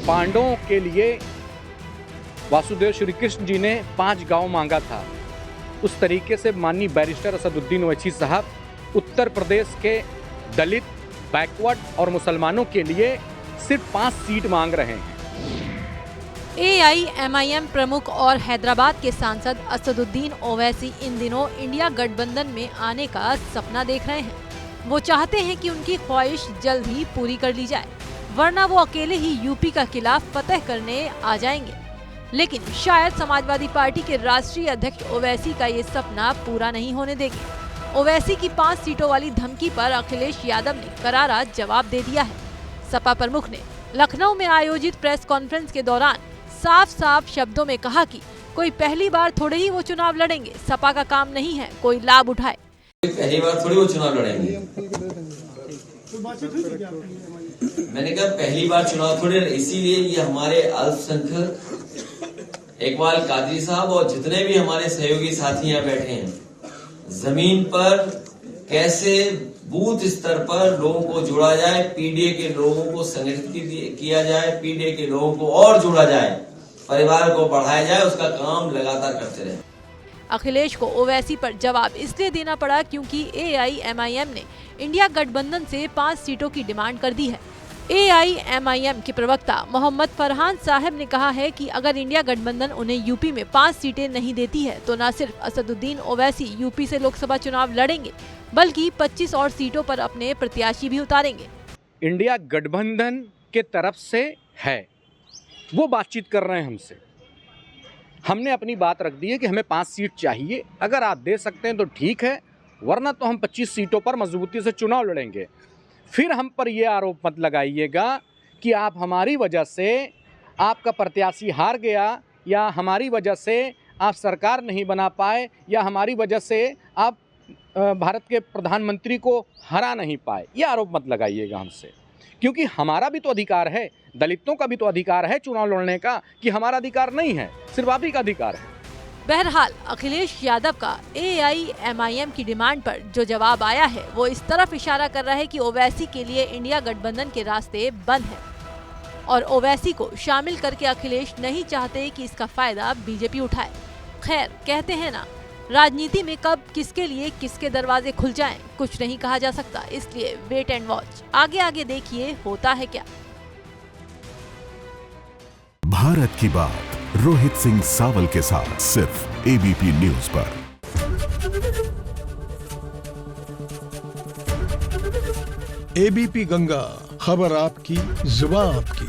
पांडवों के लिए वासुदेव श्री कृष्ण जी ने 5 गांव मांगा था, उस तरीके से माननीय बैरिस्टर असदुद्दीन ओवैसी साहब उत्तर प्रदेश के दलित, बैकवर्ड और मुसलमानों के लिए सिर्फ 5 सीट मांग रहे हैं। AIMIM प्रमुख और हैदराबाद के सांसद असदुद्दीन ओवैसी इन दिनों इंडिया गठबंधन में आने का सपना देख रहे हैं। वो चाहते हैं कि उनकी ख्वाहिश जल्द ही पूरी कर ली जाए, वरना वो अकेले ही यूपी का किला फतेह करने आ जाएंगे। लेकिन शायद समाजवादी पार्टी के राष्ट्रीय अध्यक्ष ओवैसी का ये सपना पूरा नहीं होने देंगे। ओवैसी की 5 सीटों वाली धमकी पर अखिलेश यादव ने करारा जवाब दे दिया है। सपा प्रमुख ने लखनऊ में आयोजित प्रेस कॉन्फ्रेंस के दौरान साफ साफ शब्दों में कहा कि कोई पहली बार थोड़े ही वो चुनाव लड़ेंगे, सपा का काम नहीं है कोई लाभ उठाए। पहली बार थोड़ी वो चुनाव लड़ेंगे, मैंने कहा पहली बार चुनाव थोड़ी, इसीलिए ये हमारे अल्पसंख्यक इकबाल कादरी साहब और जितने भी हमारे सहयोगी साथी यहाँ बैठे हैं, जमीन पर कैसे बूथ स्तर पर लोगों को जोड़ा जाए, पीडीए के लोगों को संगठित किया जाए, पीडीए के लोगों को और जोड़ा जाए, परिवार को बढ़ाया जाए, उसका काम लगातार करते रहे। अखिलेश को ओवैसी पर जवाब इसलिए देना पड़ा क्योंकि AIMIM ने इंडिया गठबंधन से 5 सीटों की डिमांड कर दी है। AIMIM के प्रवक्ता मोहम्मद फरहान साहब ने कहा है कि अगर इंडिया गठबंधन उन्हें यूपी में 5 सीटें नहीं देती है तो न सिर्फ असदुद्दीन ओवैसी यूपी से लोकसभा चुनाव लड़ेंगे, बल्कि 25 और सीटों पर अपने प्रत्याशी भी उतारेंगे। इंडिया गठबंधन के तरफ से है, वो बातचीत कर रहे हैं हमसे। हमने अपनी बात रख दी है कि हमें 5 सीट चाहिए, अगर आप दे सकते हैं तो ठीक है, वरना तो हम 25 सीटों पर मजबूती से चुनाव लड़ेंगे। फिर हम पर यह आरोप मत लगाइएगा कि आप हमारी वजह से आपका प्रत्याशी हार गया, या हमारी वजह से आप सरकार नहीं बना पाए, या हमारी वजह से आप भारत के प्रधानमंत्री को हरा नहीं पाए। यह आरोप मत लगाइएगा हमसे, क्योंकि हमारा भी तो अधिकार है, दलितों का भी तो अधिकार है चुनाव लड़ने का, कि हमारा अधिकार नहीं है, सिर्फ आप ही का अधिकार है। बहरहाल अखिलेश यादव का AIMIM की डिमांड पर जो जवाब आया है वो इस तरफ इशारा कर रहा है कि ओवैसी के लिए इंडिया गठबंधन के रास्ते बंद हैं और ओवैसी को शामिल करके अखिलेश नहीं चाहते कि इसका फायदा बीजेपी उठाए। खैर, कहते हैं ना, राजनीति में कब किसके लिए किसके दरवाजे खुल जाएं कुछ नहीं कहा जा सकता, इसलिए वेट एंड वॉच। आगे आगे देखिए होता है क्या। भारत की बात रोहित सिंह सावल के साथ सिर्फ ABP न्यूज पर। ABP गंगा, खबर आपकी, जुबान आपकी।